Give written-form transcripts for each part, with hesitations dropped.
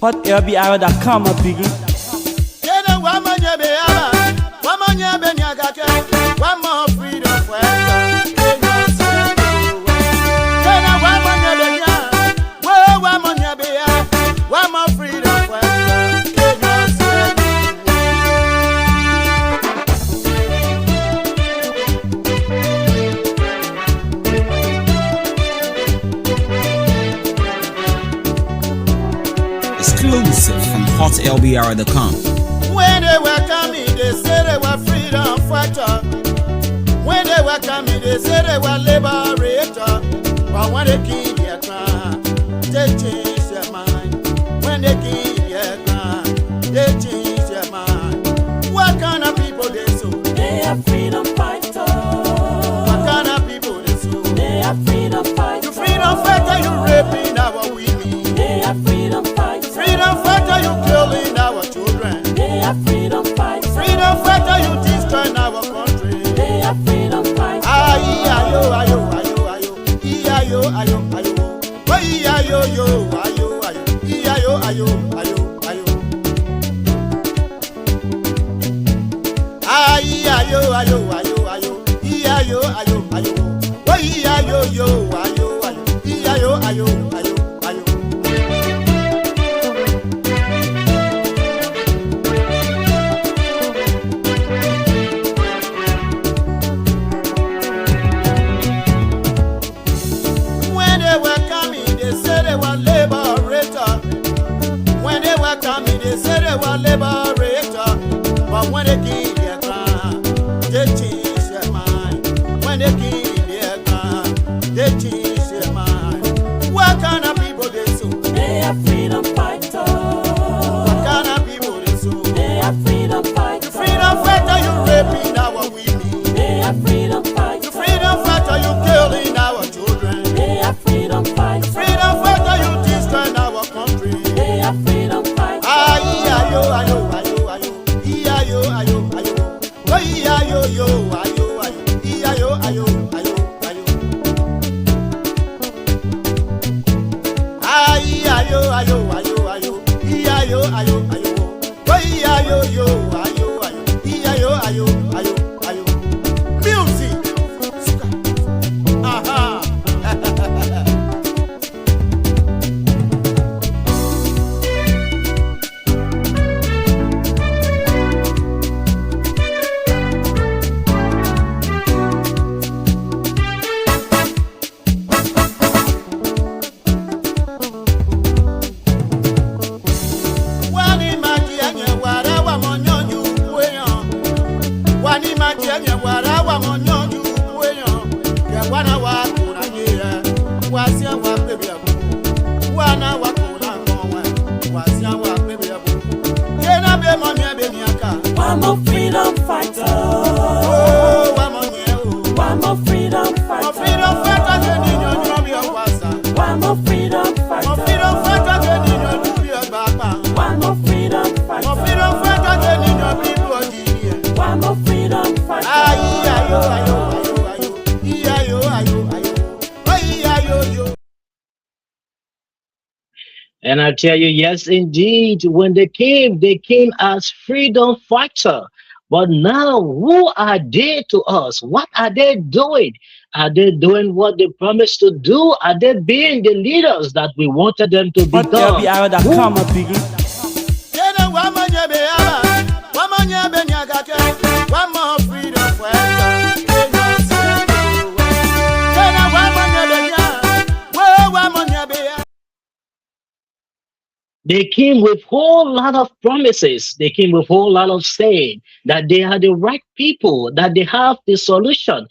But LBR.com a big. One more freedom for one more freedom for Exclusive from hotlbr.com. When they were coming, they said they were freedom fighter. When they were coming, they said they were liberator. But when they came their crime, they changed their mind. When they came their crime, they changed their mind. What kind of people they so? They are freedom fighters. What kind of people they so? They are freedom fighters. You freedom fighter, you raping our women. They are freedom fighters. Freedom fighter, you killing our children. They are freedom fighters. Freedom fighter, you destroying our country. They are freedom fighters. Ayo, ayo, ayo, ayo, ayo, ayo, ayo, ayo, ayo, yo, ayo, ayo, ayo, ayo, ayo, ayo. Ayo, ayo, ayo, ayo, ayo, ayo, ayo, ayo, ayo, yo, ayo, ayo, ayo, ayo, ayo. When they were coming, they said they were liberator. When they were coming, they said they were liberator. But when they came their crime, they changed their mind. When they came their crime, they changed their mind. What kind of people they so? They are freedom fighters. What kind of people they so? They are freedom fighters. You freedom fighter, you raping our women. They are freedom fighters. You freedom fighter, you killing our children. They are freedom fighters. Freedom fighter, you destroying our country. They are freedom fighters. Ayo, ayo, ayo, ayo, ayo, ayo, ayo, ayo, ayo, yo, ayo, ayo, ayo, ayo, ayo, ayo. Ayo, ayo, ayo, ayo, ayo, ayo, ayo, ayo, ayo, yo, ayo, ayo, ayo, ayo, ayo. Music. Aha. Wani maji anye wara wa monyonyu kweyon. Wani maji anye wara wa monyonyu kweyon. Ke wana wa kuna nyira. Wasia wa bebe ya buku. Wana wa kuna mwa. Wasia wa bebe ya buku. Kena be monye be nyaka. One more freedom fighter. Oh, wa monye o. One more freedom Mo fighter. freedom fighter ke ni nyonyo bi okwasa. One more freedom Mo fighter. freedom fighter ke ni nyonyo bi ogbapa. One more freedom Mo fighter. freedom fighter ke ni nyonyo bi odiye. One more freedom fighter. Ayo, ayo, ayo, ayo, ayo, ayo, ayo, ayo, yo. And I tell you, yes, indeed, when they came as freedom fighter. But now, who are they to us? What are they doing? Are they doing what they promised to do? Are they being the leaders that we wanted them to But become? LBR.com a big. Kena wamanye be aba, wamanye be nyagake, wamo freedom fighter. Kena wamanye be nya, wo wamanye be ya. They came with a whole lot of promises. They came with a whole lot of saying that they are the right people, that they have the solution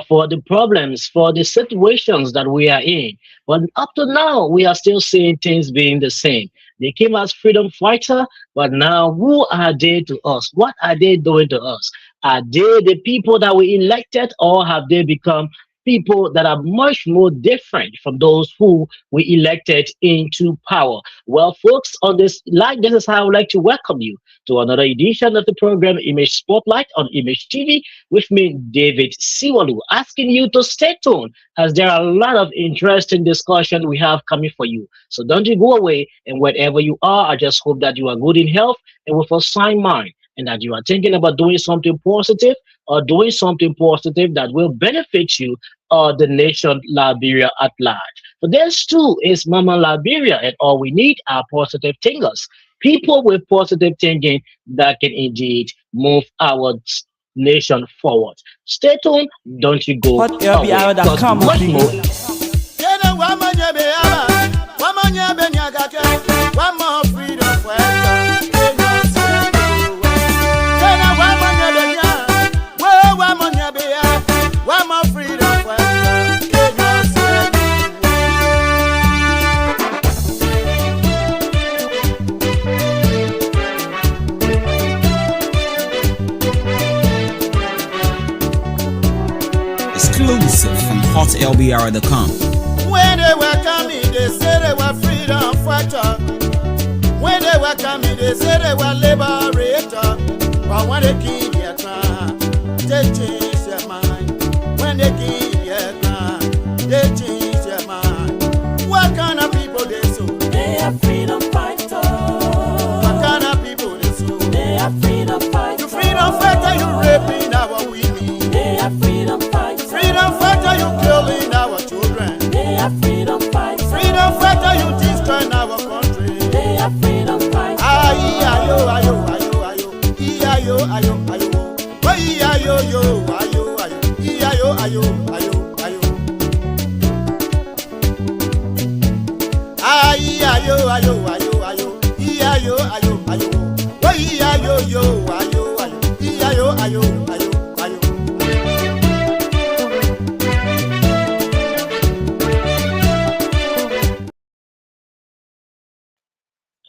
for the problems, for the situations that we are in. But up to now, we are still seeing things being the same. They came as freedom fighter, but now who are they to us? What are they doing to us? Are they the people that we elected, or have they become people that are much more different from those who we elected into power. Well, folks, on this is how I would like to welcome you to another edition of the program Image Spotlight on Image TV with me, David Siwalu, asking you to stay tuned as there are a lot of interesting discussion we have coming for you. So don't you go away, and wherever you are, I just hope that you are good in health and with a sound mind, and that you are thinking about doing something positive or doing something positive that will benefit you or the nation Liberia at large. For this too is Mama Liberia, and all we need are positive thinkers, people with positive thinking that can indeed move our nation forward. Stay tuned, don't you go away, because HotLBR.com, my much people. more. Kena wamanya beaba, wamanya benyagake, wamo freedom for Kenya sing. Kena wamanya benya, wo wamanya bea, wamo freedom for Kenya sing. Exclusive from HotLBR.com. When they were coming, they said they were freedom fighter. When they were coming, they said they were liberator. But when they kill their crime, they change their mind. When they kill their crime, they change their mind. What kind of people they so? They are freedom fighters. What kind of people they so? They are freedom fighters. You freedom fighter, you raping our women. They are freedom fighters. Freedom fighter, you killing our children. They are freedom fighters. Freedom fighter, you destroying our country. They are freedom fighters. Ayo, ayo, ayo, ayo, ayo, ayo, ayo, ayo, ayo, yo, ayo, ayo, ayo, ayo, ayo, ayo, ayo, ayo, ayo, ayo, ayo, ayo, ayo, yo, ayo, ayo, ayo, ayo, ayo.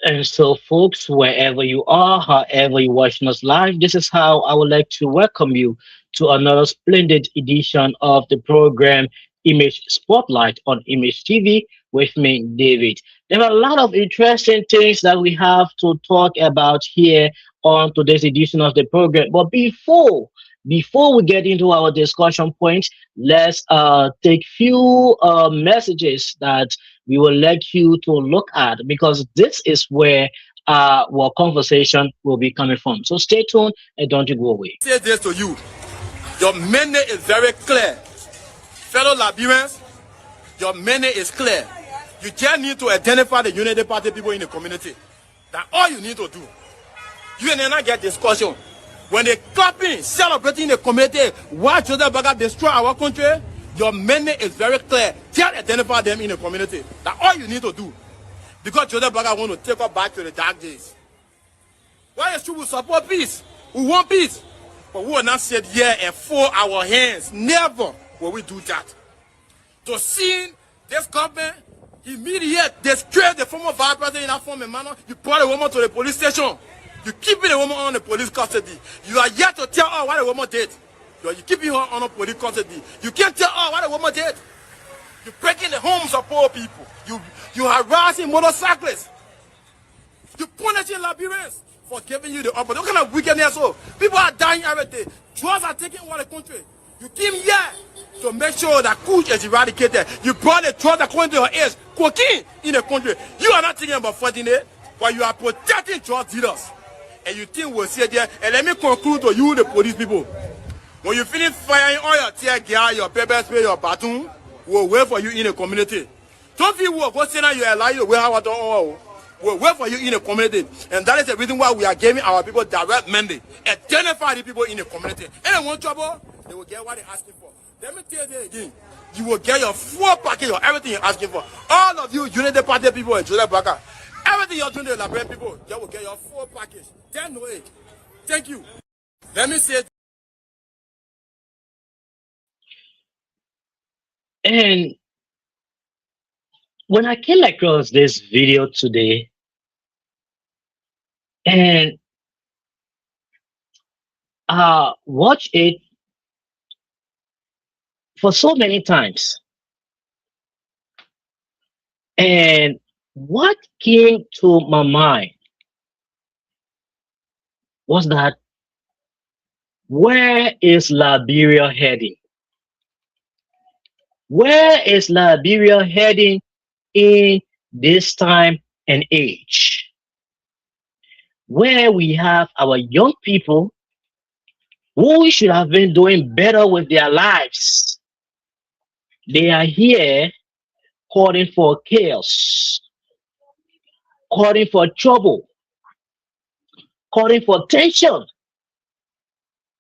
And so, folks, wherever you are, however you're watching us live, this is how I would like to welcome you to another splendid edition of the program Image Spotlight on Image TV with me, David. There are a lot of interesting things that we have to talk about here on today's edition of the program. But before we get into our discussion points, let's take few messages that we will let you to look at, because this is where our conversation will be coming from. So stay tuned and don't you go away. Say this to you. Your mandate is very clear. Fellow Liberians, your mandate is clear. You just need to identify the Unity Party people in the community. That's all you need to do. You and then I get discussion. When they clapping, celebrating the community, why Joseph Baga destroy our country, your mandate is very clear. Just identify them in the community. That's all you need to do. Because Joseph Baga want to take us back to the dark days. Why is true we support peace? We want peace. But we will not sit here and fold our hands. Never will we do that. To see this government immediately destroy the former vice president in that form and manner, you brought the woman to the police station. You keeping the woman on the police custody. You are yet to tell her what the woman did. You keeping her on the police custody. You can't tell her what the woman did. You're breaking the homes of poor people. You harassing motorcyclists. You're punishing Liberians for giving you the opportunity. What kind of wickedness? So people are dying every day. Drugs are taking over the country. You came here to make sure that Kush is eradicated. You brought the drugs according to your age, cocaine in the country. You are not thinking about fighting it, but you are protecting drug dealers. And you think we'll sit there. And let me conclude to you, the police people. When you finish firing all your tear gas, your pepper spray, your baton, we'll wait for you in the community. Don't feel we'll go sit down, you allow you to wear our all. We'll wait for you in the community. And that is the reason why we are giving our people direct mandate. Identify the people in the community. Anyone trouble, they will get what they're asking for. Let me tell you again. You will get your full package of everything you're asking for. All of you Unity Party people in Joseph Baga, everything you're doing to the Liberian people, you will get your full package. Then no age. Thank you. Let me say. And when I came across this video today, and watch it for so many times. And what came to my mind was that where is Liberia heading? Where is Liberia heading in this time and age? Where we have our young people who should have been doing better with their lives. They are here calling for chaos, calling for trouble, calling for tension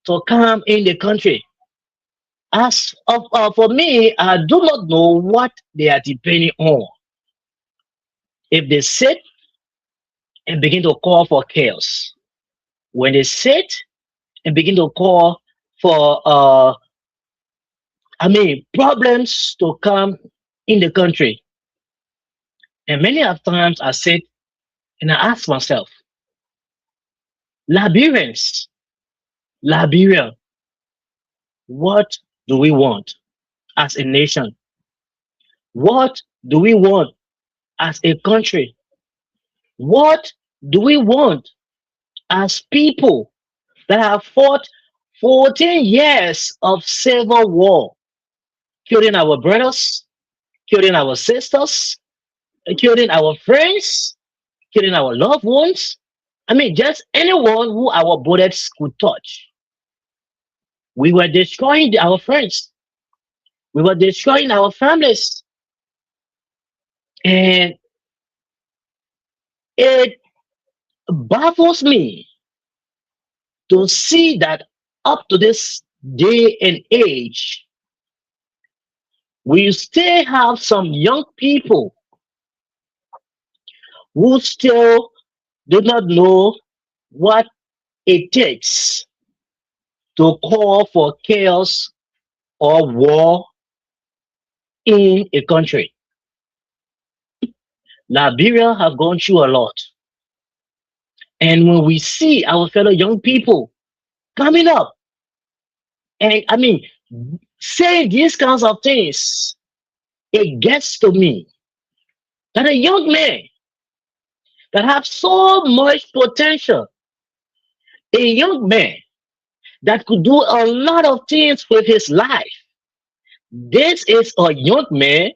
to come in the country. As of for me, I do not know what they are depending on. If they sit and begin to call for chaos, when they sit and begin to call for problems to come in the country, and many of times I sit and I ask myself, Liberians, Liberia, what do we want as a nation? What do we want as a country? What do we want as people that have fought 14 years of civil war, killing our brothers, killing our sisters, killing our friends, killing our loved ones? Just anyone who our bullets could touch. We were destroying our friends. We were destroying our families. And it baffles me to see that up to this day and age, we still have some young people who still do not know what it takes to call for chaos or war in a country. Liberia have gone through a lot. And when we see our fellow young people coming up and saying these kinds of things, it gets to me that a young man that have so much potential, a young man that could do a lot of things with his life, this is a young man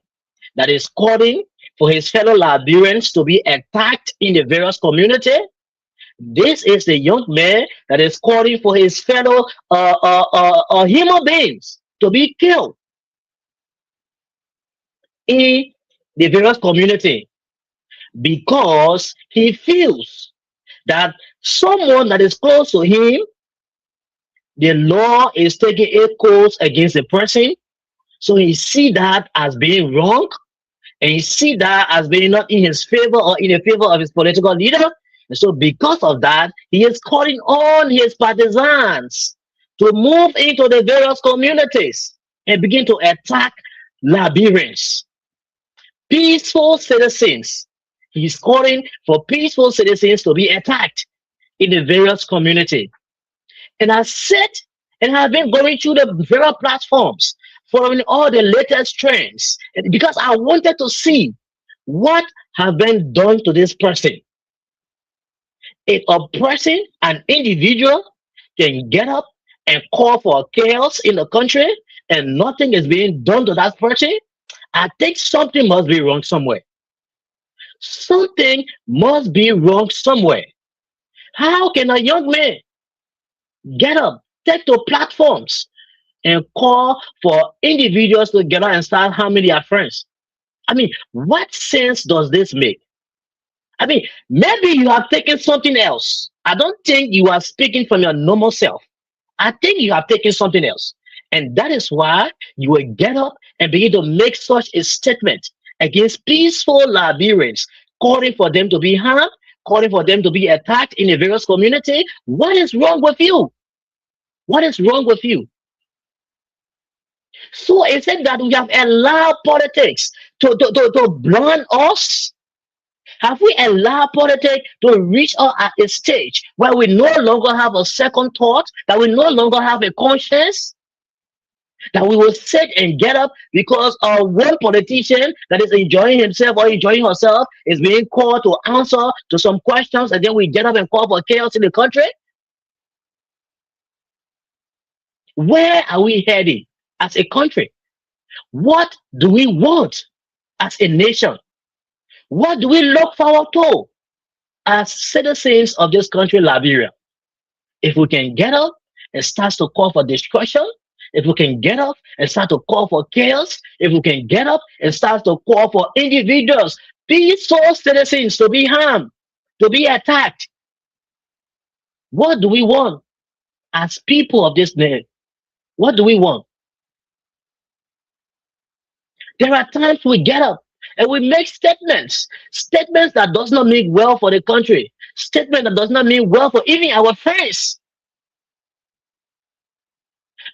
that is calling for his fellow Liberians to be attacked in the various community. This is the young man that is calling for his fellow human beings to be killed in the various community because he feels that someone that is close to him, the law is taking a course against the person. So he see that as being wrong, and he see that as being not in his favor or in the favor of his political leader. And so because of that, he is calling on his partisans to move into the various communities and begin to attack Liberians, peaceful citizens. He's calling for peaceful citizens to be attacked in the various community. And I sit and have been going through the various platforms, following all the latest trends, because I wanted to see what have been done to this person. If a person, an individual, can get up and call for chaos in the country and nothing is being done to that person, I think something must be wrong somewhere. Something must be wrong somewhere. How can a young man get up, take to platforms, and call for individuals to get out and start harming their friends? What sense does this make? Maybe you have taken something else. I don't think you are speaking from your normal self. I think you have taken something else. And that is why you will get up and begin to make such a statement against peaceful Liberians, calling for them to be harmed, calling for them to be attacked in a various community. What is wrong with you? What is wrong with you? So is it that we have allowed politics to blind us? Have we allowed politics to reach us at a stage where we no longer have a second thought, that we no longer have a conscience? That we will sit and get up because one politician that is enjoying himself or enjoying herself is being called to answer to some questions, and then we get up and call for chaos in the country? Where are we heading as a country? What do we want as a nation? What do we look forward to as citizens of this country, Liberia? If we can get up and start to call for destruction, if we can get up and start to call for chaos, if we can get up and start to call for individuals, peaceful citizens to be harmed, to be attacked, what do we want as people of this nation? What do we want? There are times we get up and we make statements, statements that does not mean well for the country, statement that does not mean well for even our friends.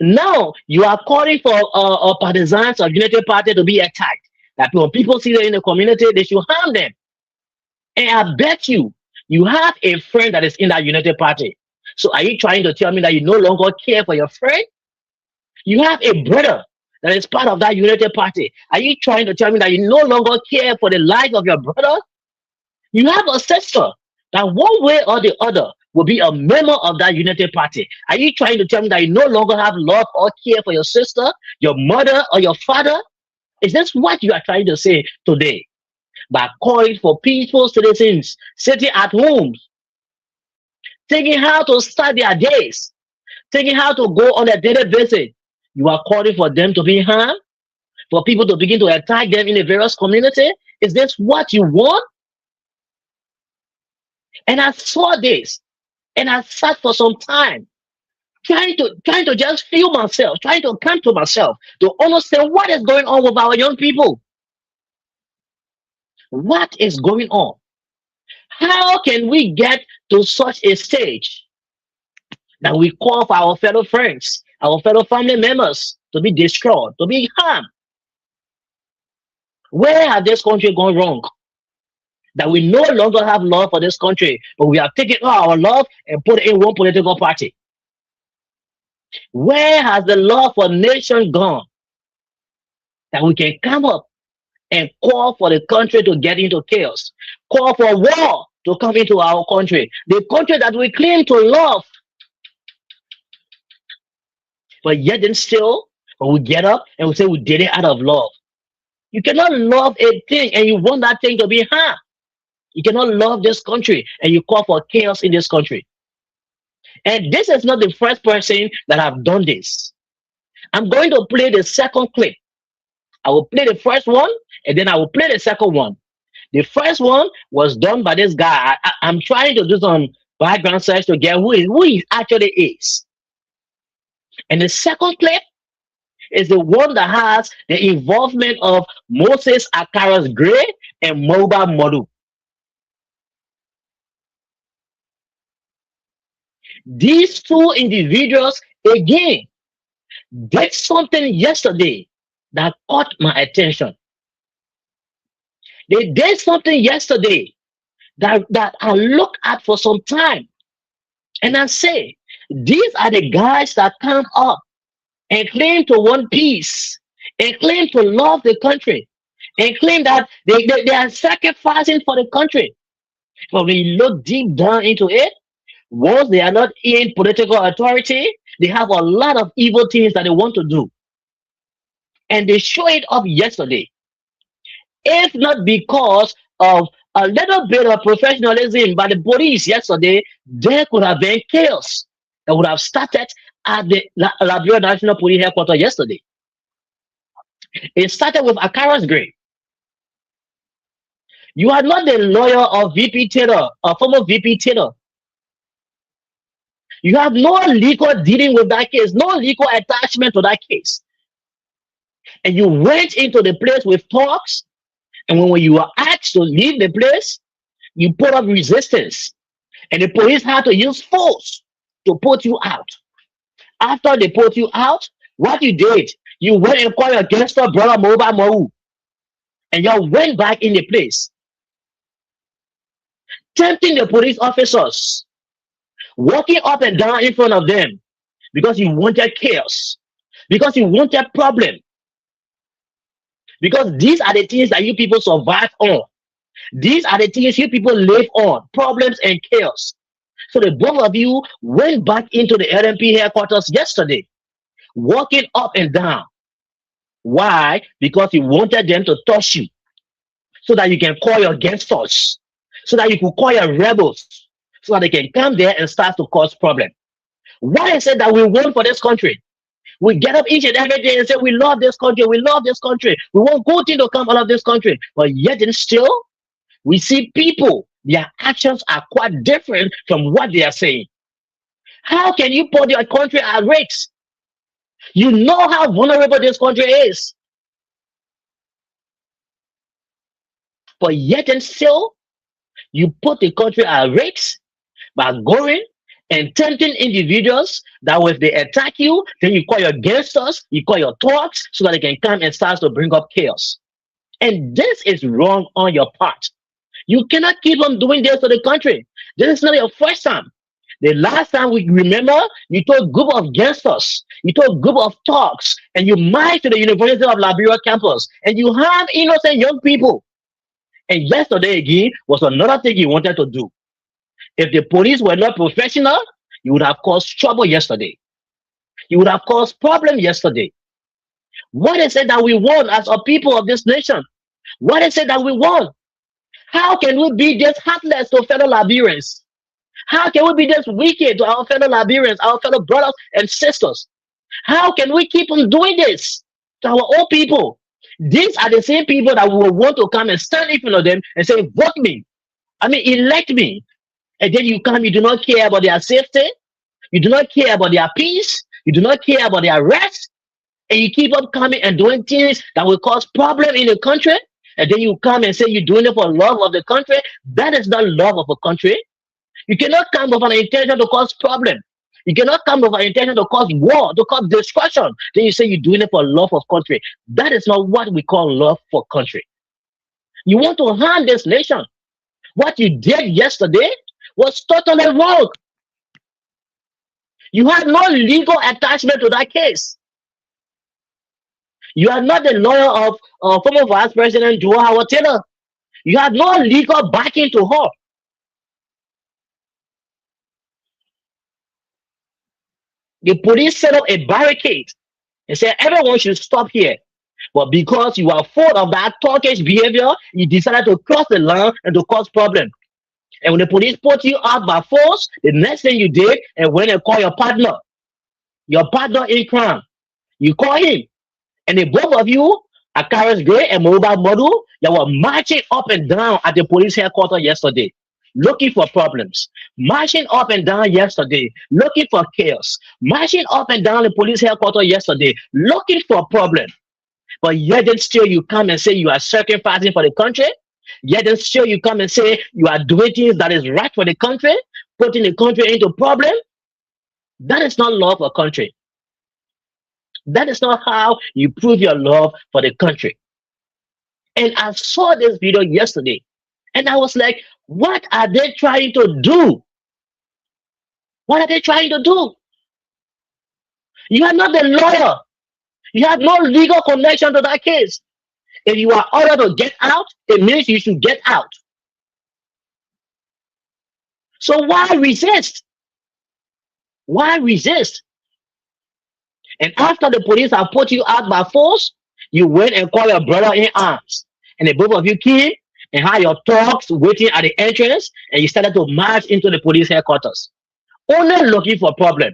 Now you are calling for partisans of Unity Party to be attacked. That when people see them in the community, they should harm them. And I bet you have a friend that is in that Unity Party. So are you trying to tell me that you no longer care for your friend? You have a brother that is part of that Unity Party. Are you trying to tell me that you no longer care for the life of your brother? You have a sister that one way or the other will be a member of that Unity Party. Are you trying to tell me that you no longer have love or care for your sister, your mother, or your father? Is this what you are trying to say today? By calling for peaceful citizens sitting at home, thinking how to start their days, thinking how to go on a daily basis, you are calling for them to be harmed, for people to begin to attack them in the various community? Is this what you want? And I saw this, and I sat for some time, trying to just feel myself, trying to come to myself, to understand what is going on with our young people. What is going on? How can we get to such a stage that we call for our fellow friends, our fellow family members to be destroyed, to be harmed? Where has this country gone wrong? That we no longer have love for this country, but we have taken all our love and put it in one political party. Where has the love for nation gone? That we can come up and call for the country to get into chaos, call for war to come into our country, the country that we claim to love. But yet and still, when we get up and we say we did it out of love. You cannot love a thing and you want that thing to be harmed. You cannot love this country and you call for chaos in this country. And this is not the first person that have done this. I'm going to play the second clip. I will play the first one and then I will play the second one. The first one was done by this guy. I'm trying to do some background search to get who he actually is. And the second clip is the one that has the involvement of Moses Akaras Gray and Moba Modu. These two individuals, again, did something yesterday that caught my attention. They did something yesterday that I look at for some time. And I say, these are the guys that come up and claim to want peace, and claim to love the country, and claim that they are sacrificing for the country. But when you look deep down into it, once they are not in political authority, they have a lot of evil things that they want to do. And they show it up yesterday. If not because of a little bit of professionalism by the police yesterday, there could have been chaos that would have started at the Liberia National Police Headquarters yesterday. It started with Akaras Gray. You are not the lawyer of VP Taylor, or former VP Taylor. You have no legal dealing with that case, no legal attachment to that case. And you went into the place with talks, and when you were asked to leave the place, you put up resistance. And the police had to use force to put you out. After they put you out, what you did, you went and called your gangster brother Moba Mau, and you went back in the place, tempting the police officers, walking up and down in front of them because you wanted chaos. because you wanted problem. Because these are the things that you people survive on. These are the things you people live on, problems and chaos. So the both of you went back into the LMP headquarters yesterday, walking up and down. Why? Because you wanted them to touch you so that you can call your gangsters, so that you could call your rebels, so that they can come there and start to cause problem. Why is it that we want for this country? We get up each and every day and say, we love this country, we love this country. We want good things to come out of this country. But yet and still, we see people, their actions are quite different from what they are saying. How can you put your country at risk? You know how vulnerable this country is. But yet and still, you put the country at risk by going and tempting individuals that if they attack you, then you call your gangsters, you call your thugs, so that they can come and start to bring up chaos. And this is wrong on your part. You cannot keep on doing this to the country. This is not your first time. The last time we remember, you took a group of gangsters, you took a group of thugs, and you marched to the University of Liberia campus, and you have innocent young people. And yesterday again was another thing you wanted to do. If the police were not professional, you would have caused trouble yesterday. You would have caused problem yesterday. What is it that we want as a people of this nation? What is it that we want? How can we be this heartless to fellow Liberians? How can we be this wicked to our fellow Liberians, our fellow brothers and sisters? How can we keep on doing this to our own people? These are the same people that will want to come and stand in front of them and say, vote me. Elect me. And then you come, you do not care about their safety. You do not care about their peace. You do not care about their rest. And you keep on coming and doing things that will cause problem in the country. And then you come and say you're doing it for love of the country. That is not love of a country. You cannot come with an intention to cause problem. You cannot come with an intention to cause war, to cause destruction. Then you say you're doing it for love of country. That is not what we call love for country. You want to harm this nation. What you did yesterday was totally wrong. You had no legal attachment to that case. You are not the lawyer of former Vice President Joe Howard Taylor. You had no legal backing to her. The police set up a barricade and said everyone should stop here. But because you are full of that talkish behavior, you decided to cross the line and to cause problem. And when the police put you out by force, the next thing you did and went and call your partner in crime. You call him. And the both of you, Akaris Gray and Mobile Model, they were marching up and down at the police headquarters yesterday, looking for problems. Marching up and down yesterday, looking for chaos. Marching up and down the police headquarters yesterday, looking for problem. But yet and still you come and say you are sacrificing for the country. Yet and still you come and say you are doing things that is right for the country, putting the country into problem. That is not love for country. That is not how you prove your love for the country. And I saw this video yesterday, and I was like, what are they trying to do? What are they trying to do? You are not the lawyer. You have no legal connection to that case. If you are ordered to get out, it means you should get out. So why resist? Why resist? And after the police have put you out by force, you went and called your brother in arms. And the both of you came and had your talks waiting at the entrance, and you started to march into the police headquarters. Only looking for problem.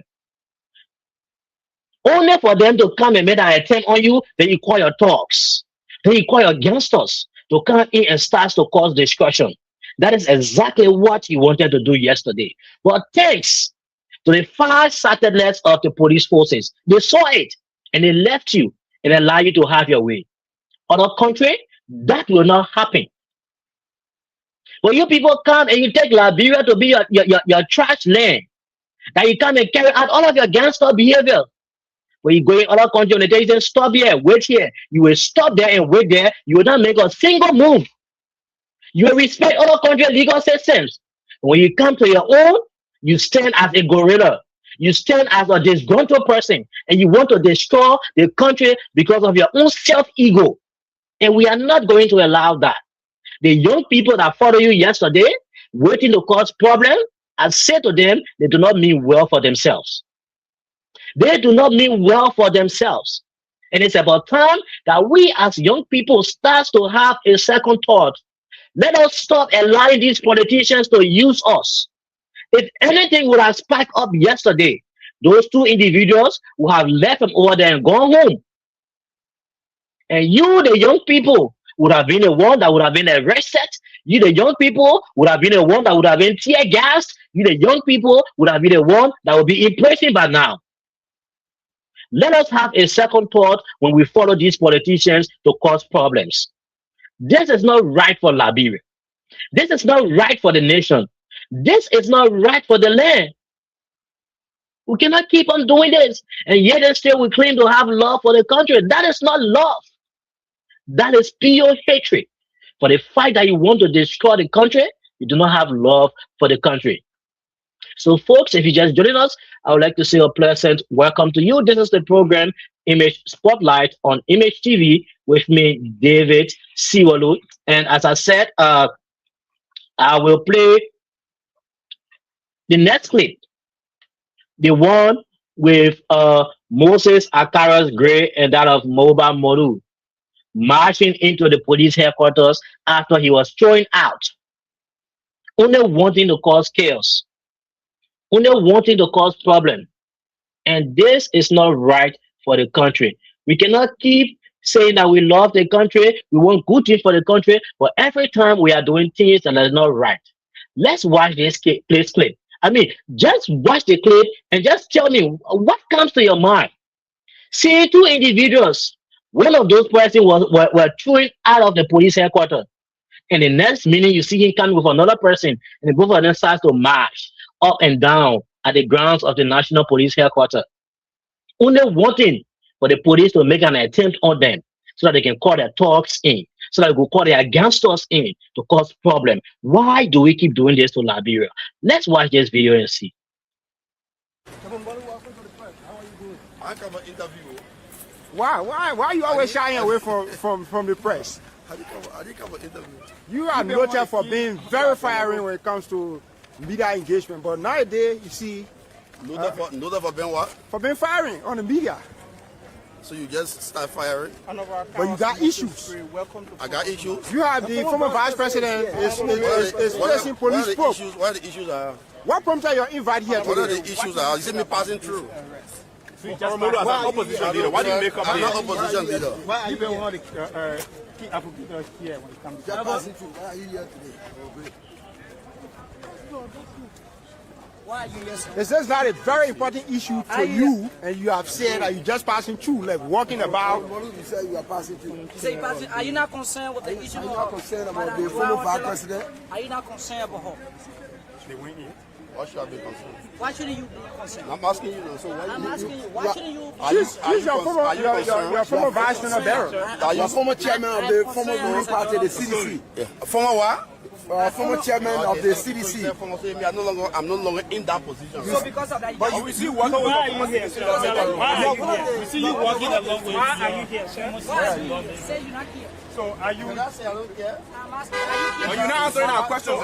Only for them to come and make an attempt on you, then you call your talks. Then you call your gangsters to come in and start to cause destruction. That is exactly what you wanted to do yesterday. But thanks to the far-sightedness of the police forces, they saw it and they left you and allowed you to have your way. On the contrary, that will not happen. When you people come and you take Liberia to be your trash land, that you come and carry out all of your gangster behavior. When you go in other countries, when they say stop here, wait here, you will stop there and wait there. You will not make a single move. You will respect other countries' legal systems. When you come to your own, you stand as a gorilla. You stand as a disgruntled person and you want to destroy the country because of your own self-ego. And we are not going to allow that. The young people that follow you yesterday, waiting to cause problem, I said to them, they do not mean well for themselves. They do not mean well for themselves. And it's about time that we as young people start to have a second thought. Let us stop allowing these politicians to use us. If anything would have spiked up yesterday, those two individuals would have left them over there and gone home. And you, the young people, would have been the one that would have been arrested. You, the young people, would have been the one that would have been tear gassed. You, the young people, would have been the one that would be in prison by now. Let us have a second thought when we follow these politicians to cause problems. This is not right for Liberia. This is not right for the nation. This is not right for the land. We cannot keep on doing this. And yet and still we claim to have love for the country. That is not love. That is pure hatred. For the fact that you want to destroy the country, you do not have love for the country. So folks, if you just joined us, I would like to say a pleasant welcome to you. This is the program Image Spotlight on Image TV with me, David Siwalu. And as I said, I will play the next clip, the one with Moses Akaras Gray and that of Moba Moru marching into the police headquarters after he was thrown out, only wanting to cause chaos, only wanting to cause problem. And this is not right for the country. We cannot keep saying that we love the country, we want good things for the country, but every time we are doing things that are not right. Let's watch this clip. I mean, just watch the clip and just tell me what comes to your mind. See two individuals. One of those persons were thrown out of the police headquarters. And the next minute, you see him coming with another person, and both of them starts to march up and down at the grounds of the National Police Headquarters, only wanting for the police to make an attempt on them so that they can call their talks in, so that they will call their gangsters in to cause problem. Why do we keep doing this to Liberia? Let's watch this video and see. I come an interview. Why are you always shying away from the press? I didn't come an interview. You are noted for being very fiery when it comes to media engagement, but nowadays you see Noted for being what? for being firing on the media. So you just start firing? But you got issues. I got issues. You have the former vice president is facing police probe. What are the issues are? What prompted your invite here What are the today? issues are? You see me passing through. Opposition leader, why do you make up I'm not opposition leader. Why are you being one of the key advocates here when it comes to Passing through. Why are you here today? Why are you here? Is this not a very important issue to you? And you have said that you're just passing through, like walking about. You said you are passing through. You say are you not concerned with the issue? Are you not concerned about the former vice president? Are you not concerned about her? Why should I be concerned? Why shouldn't you be concerned? I'm asking you now. So why I'm asking you, why shouldn't you? She's your former vice president bearer. Are You you are former chairman of the former ruling party, the CDC. former what? Former chairman of the CDC. I'm no longer in that position. So because of that, But we see you walking why are you here, sir? Why are you here? We see you walking along with why are you here, sir? why say you're not here? So are you Did I say I don't care? I'm asking, are you here? you're not answering our questions.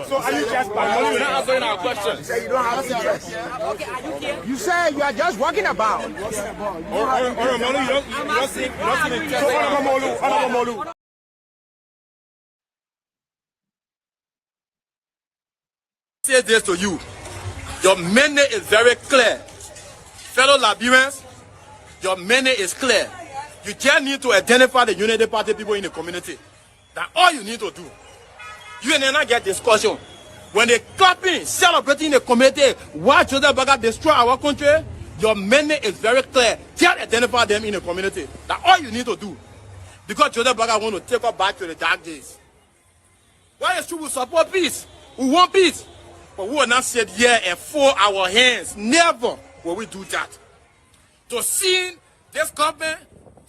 So are you just you're not answering our questions? Say you don't have interest. Okay, are you here? You say you are just walking about. Honorable you don't see the Honorable Say this to you. Your mandate is very clear. Fellow Liberians, your mandate is clear. You just need to identify the Unity Party people in the community. That's all you need to do. You and not get discussion. When they clapping, celebrating the community, why Joseph Baga destroy our country, your mandate is very clear. Just identify them in the community. That's all you need to do. Because Joseph Baga want to take us back to the dark days. Why is true we support peace? We want peace. But we will not sit here and fold our hands. Never will we do that. To see this government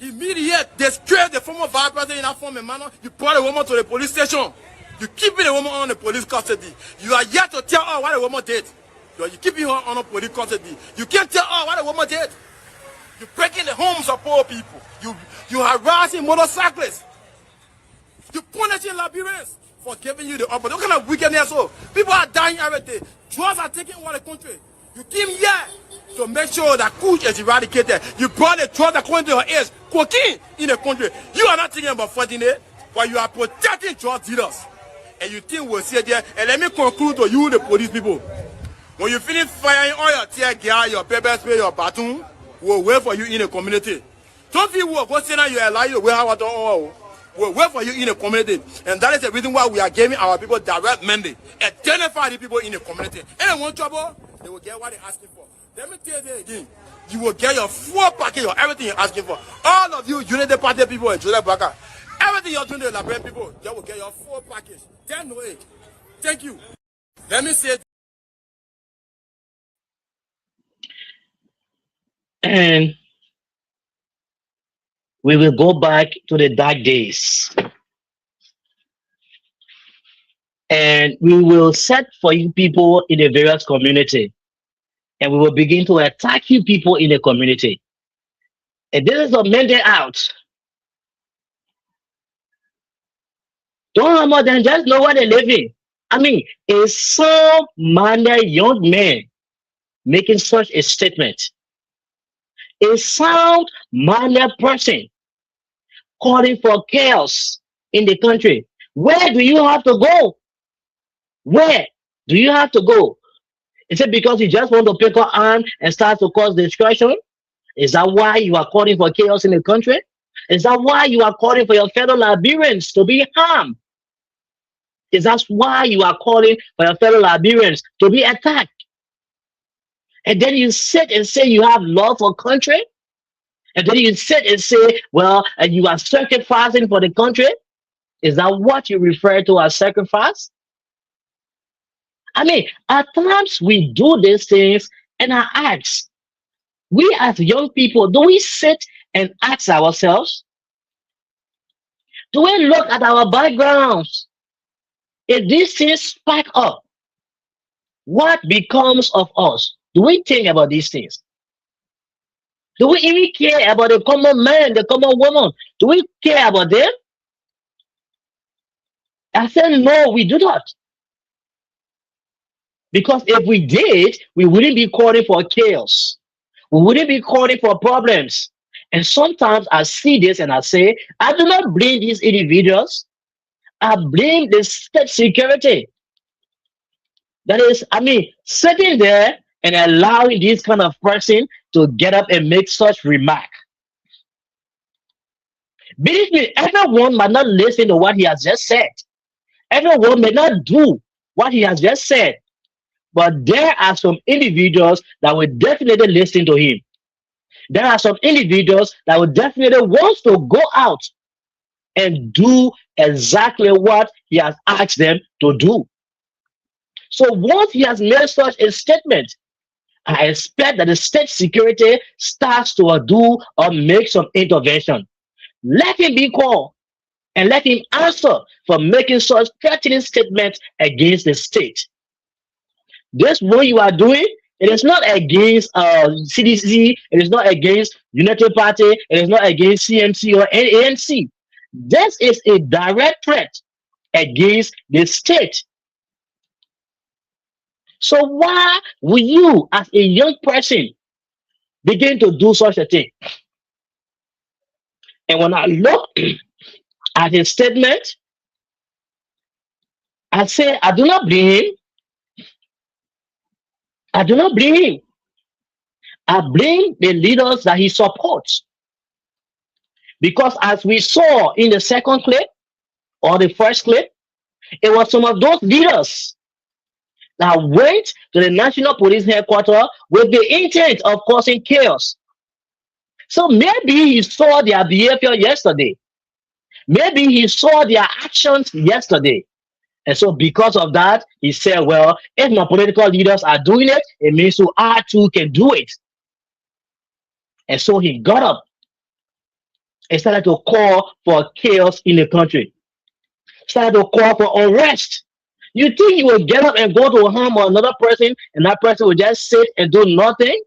immediate destroy the former vice president in that form and manner, you brought the woman to the police station. You keeping the woman on the police custody. You are yet to tell us what the woman did. You keep your on a police custody. You can't tell what a woman did. You're breaking the homes of poor people. You harassing motorcyclists. You punishing Liberians for giving you the offer. What kind of wickedness? So people are dying every day. Drugs are taking over the country. You came here to make sure that Kush is eradicated. You brought the drugs that come to your ears, cocaine in the country. You are not thinking about fighting it, but you are protecting drug dealers. And you think we'll sit there. And let me conclude to you, the police people. When you finish firing all your tear gas, your pepper spray, your baton, we'll wait for you in the community. Don't feel we'll go sit down, you allow you to wear how to we'll wait for you in the community. And that is the reason why we are giving our people direct mandate. Identify the people in the community. Anyone trouble, they will get what they're asking for. Let me tell you again. You will get your full package of everything you're asking for. All of you Unity Party people and Joseph Baka, everything you're doing to the Liberian people, they will get your full package. 10-8. Thank you. Let me say. And we will go back to the dark days. And we will set for you people in the various community. And we will begin to attack you people in the community. And this is a mandate out. Don't know more than just know what they're living. I mean, a sound-minded young man making such a statement. A sound-minded person calling for chaos in the country. Where do you have to go? Where do you have to go? Is it because you just want to pick up arms and start to cause destruction? Is that why you are calling for chaos in the country? Is that why you are calling for your fellow Liberians to be harmed? Is that why you are calling for your fellow Liberians to be attacked? And then you sit and say you have love for country? And then you sit and say, well, and you are sacrificing for the country? Is that what you refer to as sacrifice? I mean, at times we do these things and I ask, we as young people, do we sit and ask ourselves? Do we look at our backgrounds? If these things spark up, what becomes of us? Do we think about these things? Do we even care about the common man, the common woman? Do we care about them? I said, no, we do not. Because if we did, we wouldn't be calling for chaos. We wouldn't be calling for problems. And sometimes I see this and I say, I do not blame these individuals. I blame the state security. That is, I mean, sitting there and allowing this kind of person to get up and make such remark. Believe me, everyone might not listen to what he has just said. Everyone may not do what he has just said. But there are some individuals that will definitely listen to him. There are some individuals that will definitely want to go out and do exactly what he has asked them to do. So once he has made such a statement, I expect that the state security starts to do or make some intervention. Let him be called and let him answer for making such threatening statements against the state. This what you are doing, it is not against CDC, it is not against United Party, it is not against CMC or ANC. This is a direct threat against the state. So why will you, as a young person, begin to do such a thing? And when I look at his statement, I say, I do not blame him. I do not blame him. I blame the leaders that he supports. Because as we saw in the second clip, or the first clip, it was some of those leaders that went to the National Police Headquarters with the intent of causing chaos. So maybe he saw their behavior yesterday. Maybe he saw their actions yesterday. And so because of that, he said, well, if my political leaders are doing it, it means so I too can do it. And so he got up and started to call for chaos in the country. Started to call for unrest. You think you will get up and go to harm another person and that person will just sit and do nothing?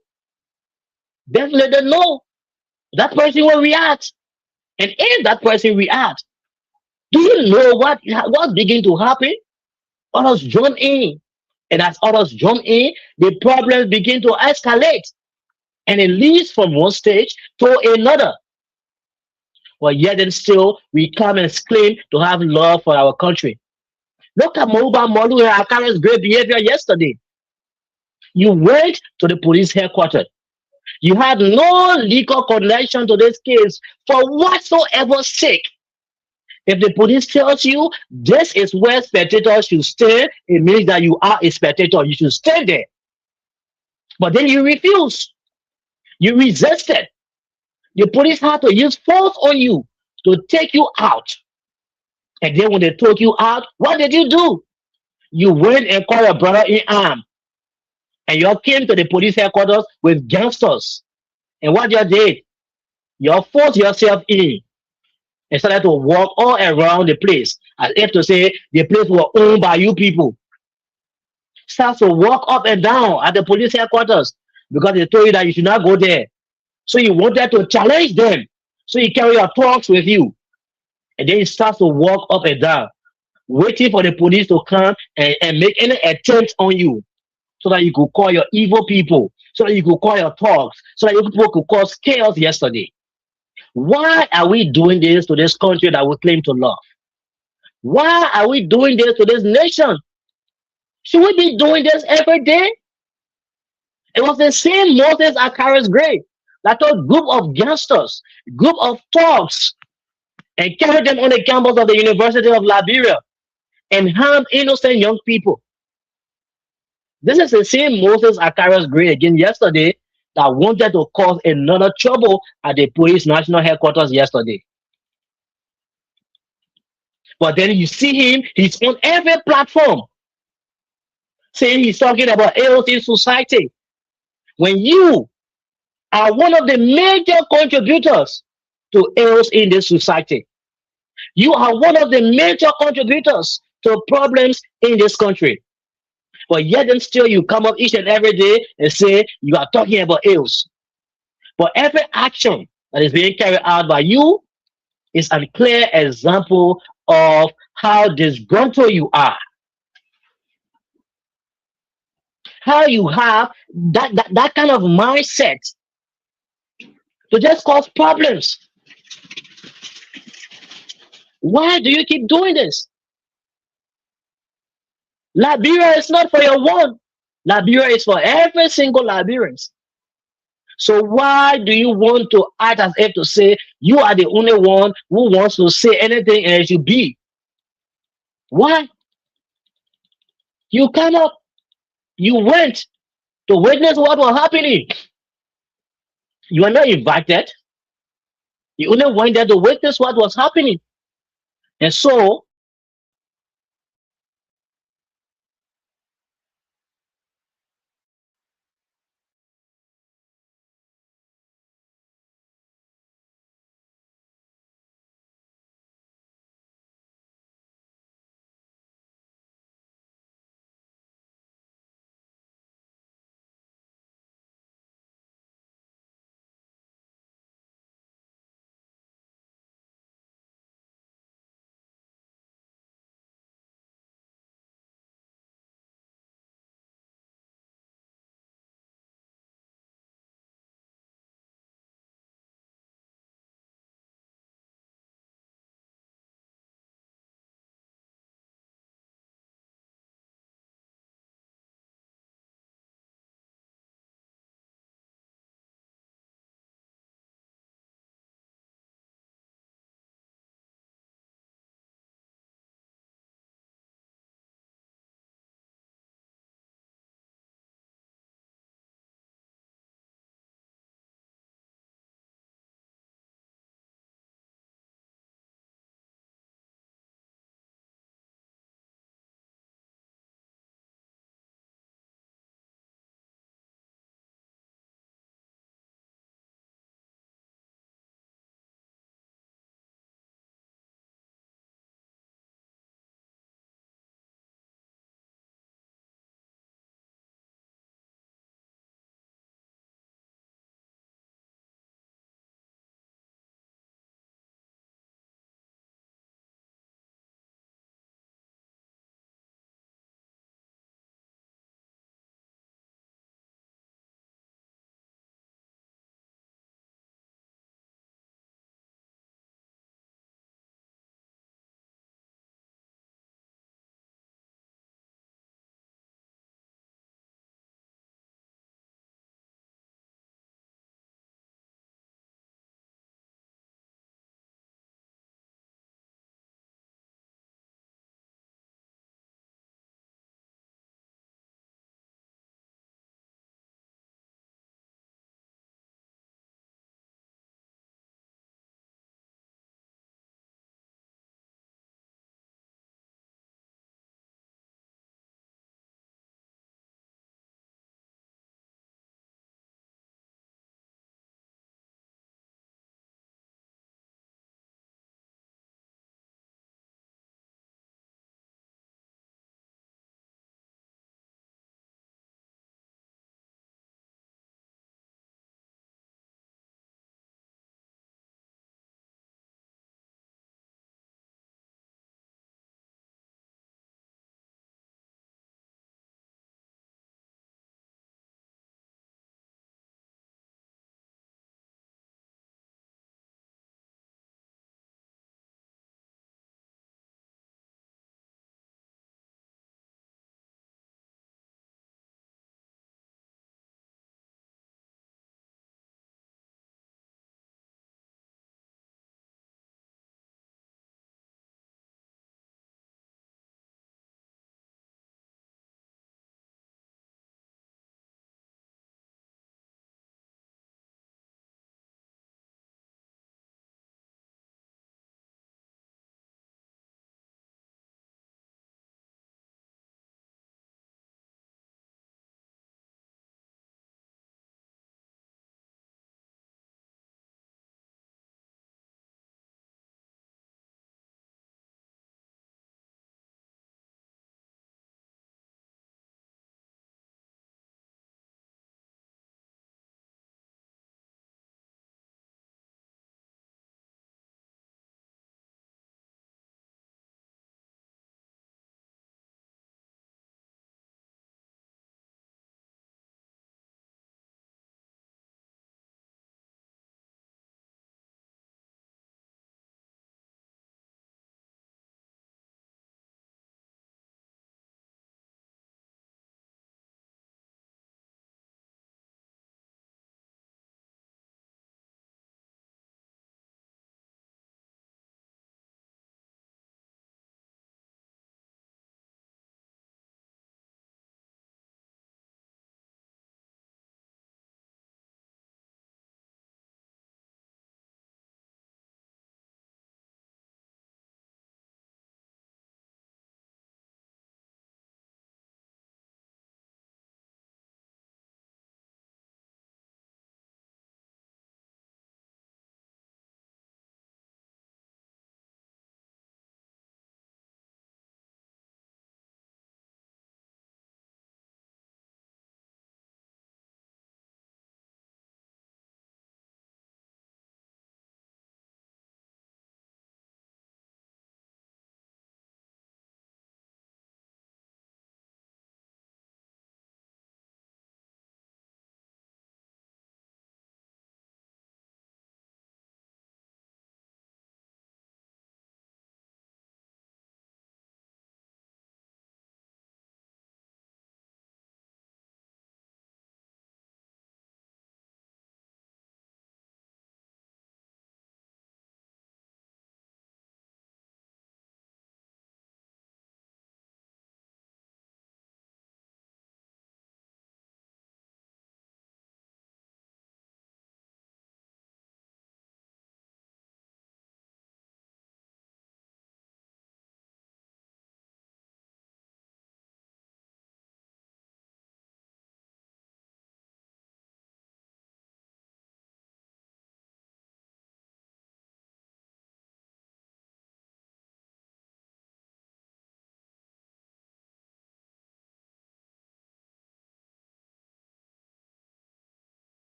Definitely no. That person will react. And if that person reacts, do you know what begin to happen? Others join in. And as others join in, the problems begin to escalate. And it leads from one stage to another. But yet and still, we come and claim to have love for our country. Look at Mouba Molu and Akara's great behavior yesterday. You went to the police headquarters. You had no legal connection to this case for whatsoever sake. If the police tells you this is where spectators should stay, it means that you are a spectator. You should stay there. But then you refuse. You resisted. The police had to use force on you to take you out. And then when they took you out, what did you do? You went and called your brother in arms. And you all came to the police headquarters with gangsters. And what you did, you all forced yourself in and started to walk all around the place as if to say the place was owned by you people. Start to walk up and down at the police headquarters because they told you that you should not go there. So you wanted to challenge them. So you carry your talks with you. And then you start to walk up and down, waiting for the police to come and make any attempt on you so that you could call your evil people, so that you could call your talks, so that you people could cause chaos yesterday. Why are we doing this to this country that we claim to love? Why are we doing this to this nation? Should we be doing this every day? It was the same Moses at Kara's grave that a group of gangsters, group of thugs, and carried them on the campus of the University of Liberia and harmed innocent young people. This is the same Moses Akara's grave again yesterday that wanted to cause another trouble at the police national headquarters yesterday. But then you see him, he's on every platform saying he's talking about AOC in society. When you are one of the major contributors to ills in this society, you are one of the major contributors to problems in this country. But yet and still you come up each and every day and say you are talking about ills. But every action that is being carried out by you is a clear example of how disgruntled you are. How you have that kind of mindset to just cause problems. Why do you keep doing this? Liberia is not for your one. Liberia is for every single Liberians. So why do you want to act as if to say you are the only one who wants to say anything and it should be? Why? You cannot. You went to witness what was happening. You are not invited. You only went there to witness what was happening. And so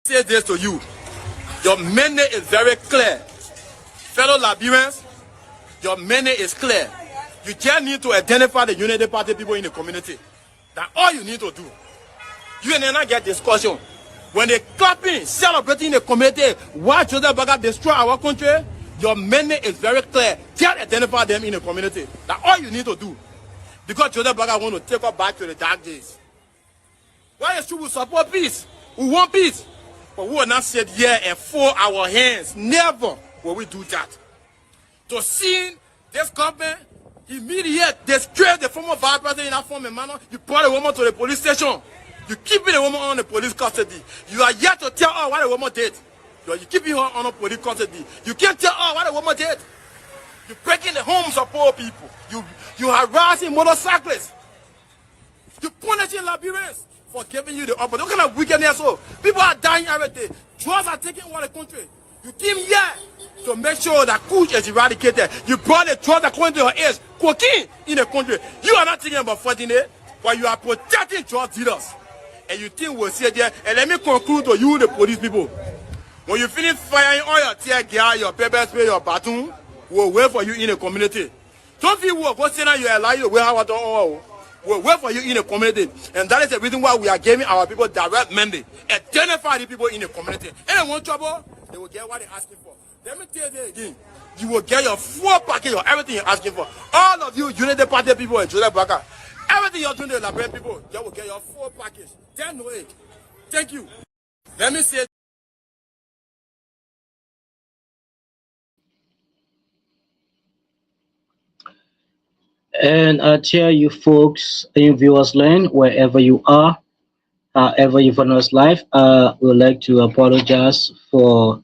Say this to you. Your mandate is very clear. Fellow Liberians, your mandate is clear. You just need to identify the Unity Party people in the community. That's all you need to do. You and not get discussion. When they clapping, celebrating the community, why Joseph Baga destroy our country, your mandate is very clear. Just identify them in the community. That's all you need to do. Because Joseph Baga want to take us back to the dark days. Why is we support peace? We want peace. But we will not sit here and fold our hands. Never will we do that. To see this government immediate disgrace the former vice president in that form and manner, you brought a woman to the police station. You keeping the woman on the police custody. You are yet to tell her what the woman did. You keeping her on the police custody. You can't tell her what the woman did. You breaking the homes of poor people. You harassing motorcyclists. You punishing Liberians for giving you the opportunity. What kind of wickedness? So people are dying every day. Drugs are taking over the country. You came here to make sure that Kuch is eradicated. You brought the drugs according to your age, cocaine in the country. You are not thinking about fighting it, but you are protecting drug dealers. And you think we'll see it there. And let me conclude to you, the police people. When you finish firing all your tear gas, your pepper spray, your baton, we'll wait for you in the community. Don't feel we'll go say that you're alive, you'll wait how to we'll wait for you in the community. And that is the reason why we are giving our people direct mandate. Identify the people in the community. Anyone trouble, they will get what they're asking for. Let me tell you again. You will get your full package of everything you're asking for. All of you Unity Party people and Joseph Baga, everything you're doing to the Liberian people, they will get your full package. Then no age. Thank you. Let me say. And I tell you folks in viewers land, wherever you are, however you find us live, we'd like to apologize for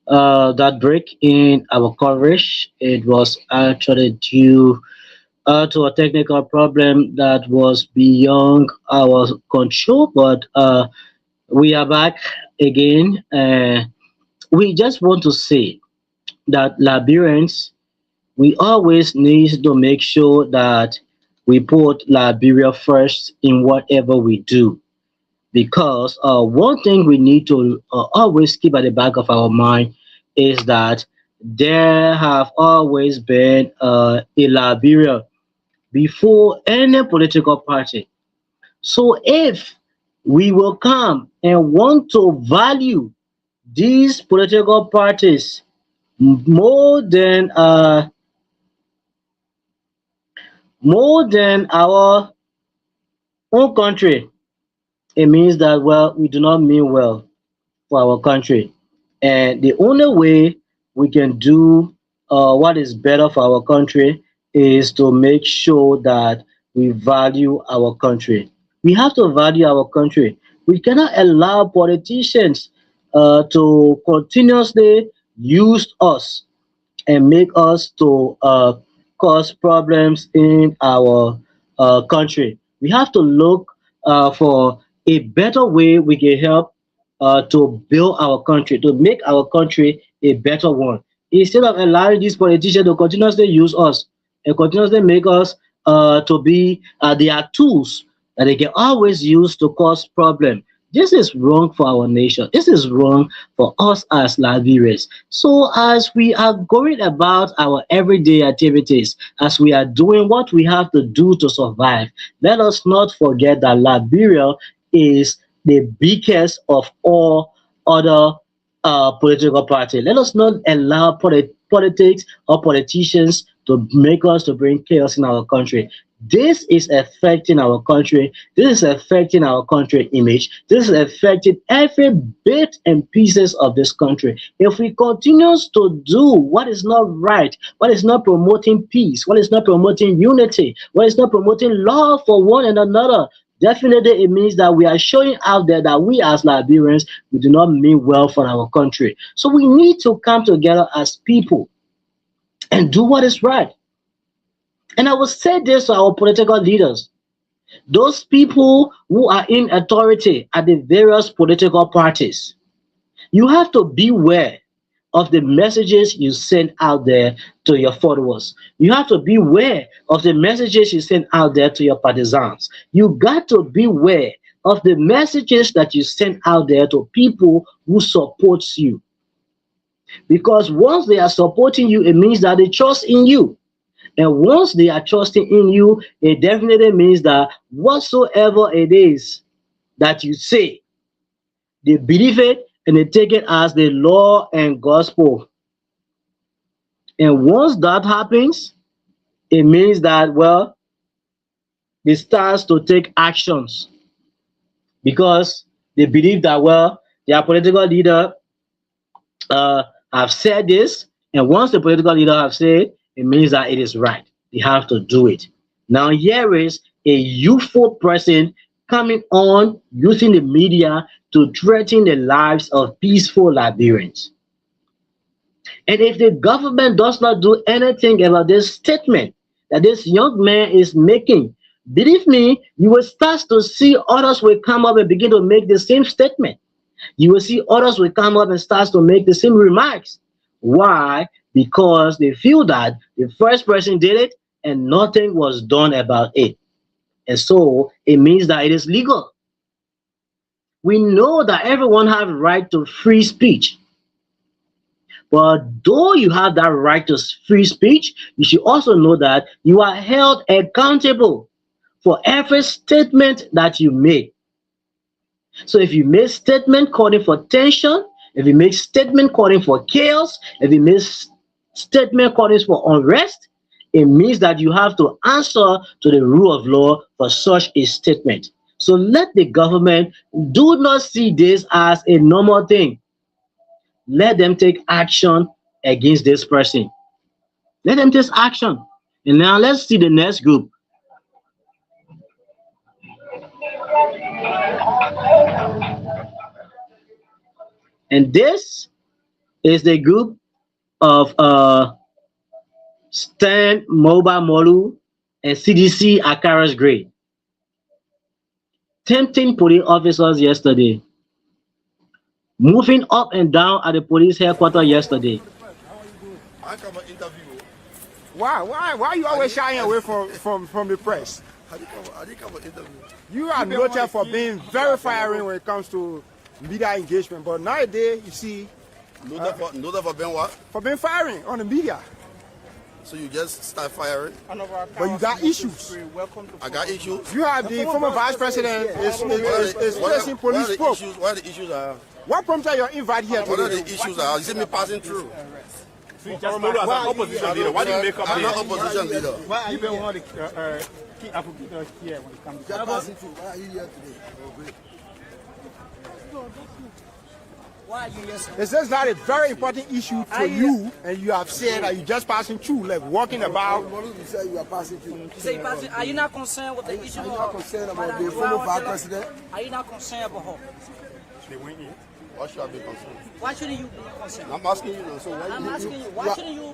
that break in our coverage. It was actually due to a technical problem that was beyond our control, but we are back again. We just want to say that Liberians, we always need to make sure that we put Liberia first in whatever we do. Because one thing we need to always keep at the back of our mind is that there have always been a Liberia before any political party. So if we will come and want to value these political parties more than our own country, it means that, well, we do not mean well for our country. And the only way we can do what is better for our country is to make sure that we value our country. We have to value our country. We cannot allow politicians to continuously use us and make us to cause problems in our country. We have to look for a better way we can help to build our country, to make our country a better one. Instead of allowing these politicians to continuously use us and continuously make us to be their tools that they can always use to cause problems. This is wrong for our nation. This is wrong for us as Liberians. So as we are going about our everyday activities, as we are doing what we have to do to survive, let us not forget that Liberia is the biggest of all other political parties. Let us not allow politics or politicians to make us to bring chaos in our country. This is affecting our country. This is affecting our country image. This is affecting every bit and pieces of this country. If we continue to do what is not right, what is not promoting peace, what is not promoting unity, what is not promoting love for one and another, definitely it means that we are showing out there that we as Liberians, we do not mean well for our country. So we need to come together as people and do what is right. And I will say this to our political leaders, those people who are in authority at the various political parties. You have to beware of the messages you send out there to your followers. You have to beware of the messages you send out there to your partisans. You got to beware of the messages that you send out there to people who support you. Because once they are supporting you, it means that they trust in you. And once they are trusting in you, it definitely means that whatsoever it is that you say, they believe it and they take it as the law and gospel. And once that happens, it means that, well, they start to take actions because they believe that, well, their political leader have said this, and once the political leader have said, it means that it is right. They have to do it. Now here is a youthful person coming on using the media to threaten the lives of peaceful Liberians. And if the government does not do anything about this statement that this young man is making, believe me, you will start to see others will come up and begin to make the same statement. You will see others will come up and start to make the same remarks. Why? Because they feel that the first person did it and nothing was done about it. And so it means that it is legal. We know that everyone has a right to free speech. But though you have that right to free speech, you should also know that you are held accountable for every statement that you make. So if you make statement calling for tension, if you make statement calling for chaos, if you make statement calling for unrest, it means that you have to answer to the rule of law for such a statement. So let the government do not see this as a normal thing. Let them take action against this person. Let them take action. And now let's see the next group. And this is the group of Stan Mobile Molu and CDC Akara's grade, tempting police officers yesterday, moving up and down at the police headquarters yesterday. I come and interview. Why you always shying away from the press? I didn't come and interview. You are noted for being very fiery when it comes to media engagement, but nowadays you see Noted for being what? for being firing on the media. So you just start firing? But you got issues. I got issues. You have the former vice president is facing police probe. What are the issues are? What prompted your invite here What are today? the issues are? You see me passing through. As an opposition leader, why do you make up I'm this? not opposition leader. Why are you one of the key advocates here when it comes to Just passing through. Why are you here today? Why are you here, sir? Is this not a very important issue to you? And you have said that you're just passing through, like walking about. You say you are passing through. You say you're passing, are you not concerned with the issue Are you of not concerned about the former vice president? Are you not concerned about her? Why should I be concerned? Why shouldn't you be concerned? I'm asking you now. So why I'm asking you, why shouldn't you?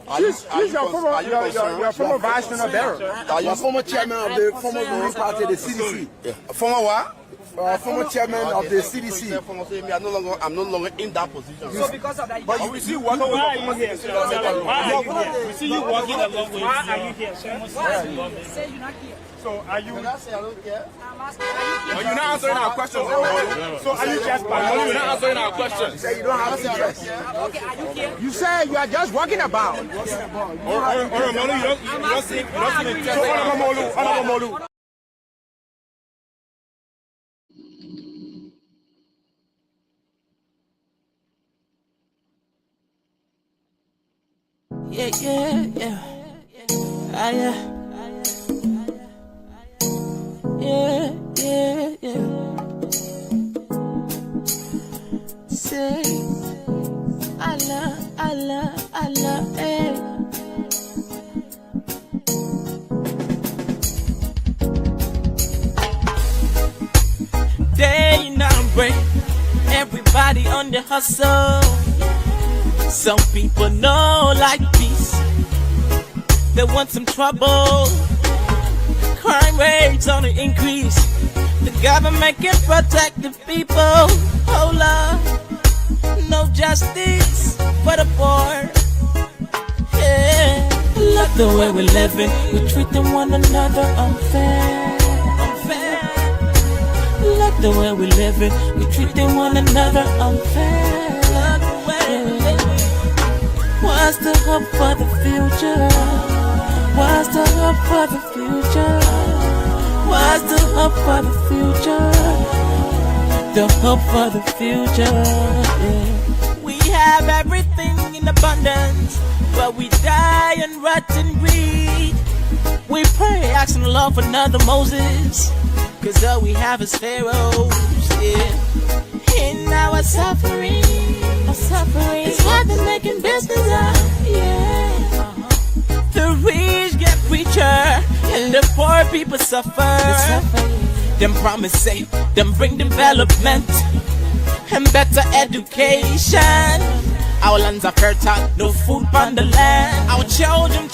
She's your former vice president bearer. Are you former chairman of the former ruling party, the CDC? Yeah. Former what? Former chairman of the CDC. I'm no longer in that position. So because of that, But we see you walking. Why are you here, sir? Why are you here? We see you walking along with. Why are you here, sir? why are you say you're not here? So are you? Can I say I don't care? I'm asking, are you here? You're not answering our questions. So are you just? You're not answering our questions. Say you don't have interest. Okay, are you here? You say you are just walking about. Or Molu, you don't see me. So Honorable Molu. Yeah, yeah, yeah. Ah, yeah. Yeah, yeah, yeah. Say, Allah, eh. on the hustle. Some people know like peace. They want some trouble. Crime rates on the increase. The government can protect the people. Oh Lord, no justice for the poor. Yeah. Look the way we're living, we're treating one another unfair. Look the way we're living, we're treating one another unfair. What's the hope for the future? What's the hope for the future? What's the hope for the future? The hope for the future. Yeah. We have everything in abundance, but we die and rot and greed. We pray, asking the Lord for another Moses, 'cause all we have is pharaohs. Yeah. In our suffering, it's hard to making business out. Yeah. The rich get richer and the poor people suffer. Them promise say, them bring development and better education. Our lands are fertile, no food on the land. Our children,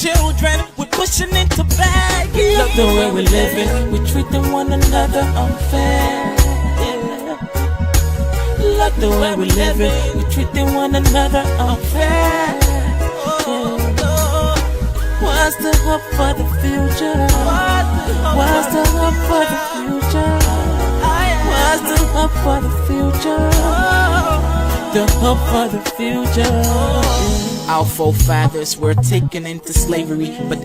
we're pushing into begging. Look the way we're living, we're treating one another unfair. Yeah. Look the way we're living, we're treating one another unfair. What's the hope for the future? What's the hope for the future? What's the hope for the future? The hope for the future. Our forefathers were taken into slavery, but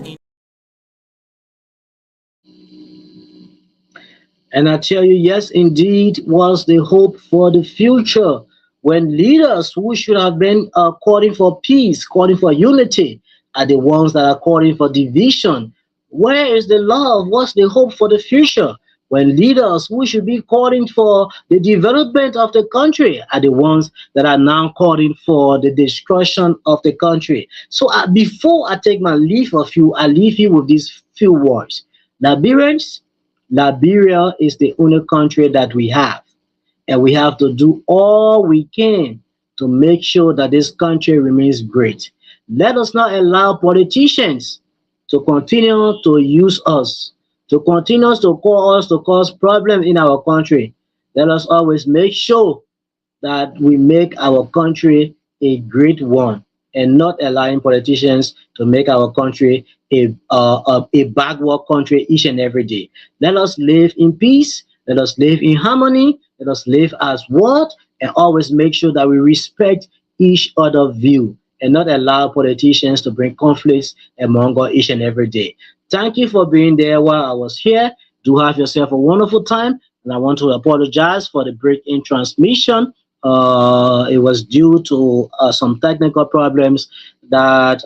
And I tell you, yes, indeed, was the hope for the future. When leaders who should have been calling for peace, calling for unity, are the ones that are calling for division. Where is the love? What's the hope for the future? When leaders who should be calling for the development of the country are the ones that are now calling for the destruction of the country. So before I take my leave of you, I leave you with these few words. Liberians, Liberia is the only country that we have. And we have to do all we can to make sure that this country remains great. Let us not allow politicians to continue to use us, to continue to call us to cause problems in our country. Let us always make sure that we make our country a great one and not allowing politicians to make our country a backward country each and every day. Let us live in peace. Let us live in harmony. Let us live as one and always make sure that we respect each other's view and not allow politicians to bring conflicts among us each and every day. Thank you for being there while I was here. Do have yourself a wonderful time. And I want to apologize for the break in transmission. It was due to some technical problems that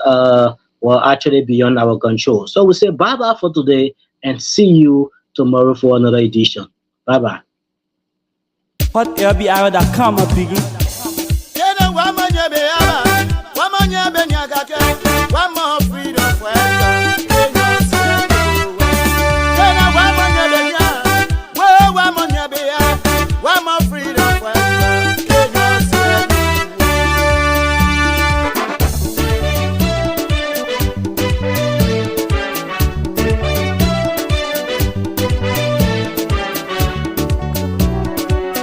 were actually beyond our control. So we say bye-bye for today and see you tomorrow for another edition. Bye-bye. LBR.com, Piggy. One more freedom for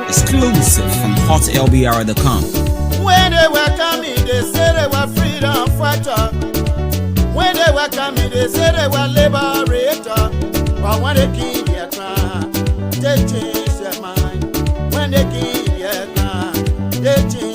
Exclusive from hotlbr.com. When they were coming, they said they were freedom fighter. When they were coming, they said they were liberator. But when they kill their crime, they change their mind. When they kill their crime, they change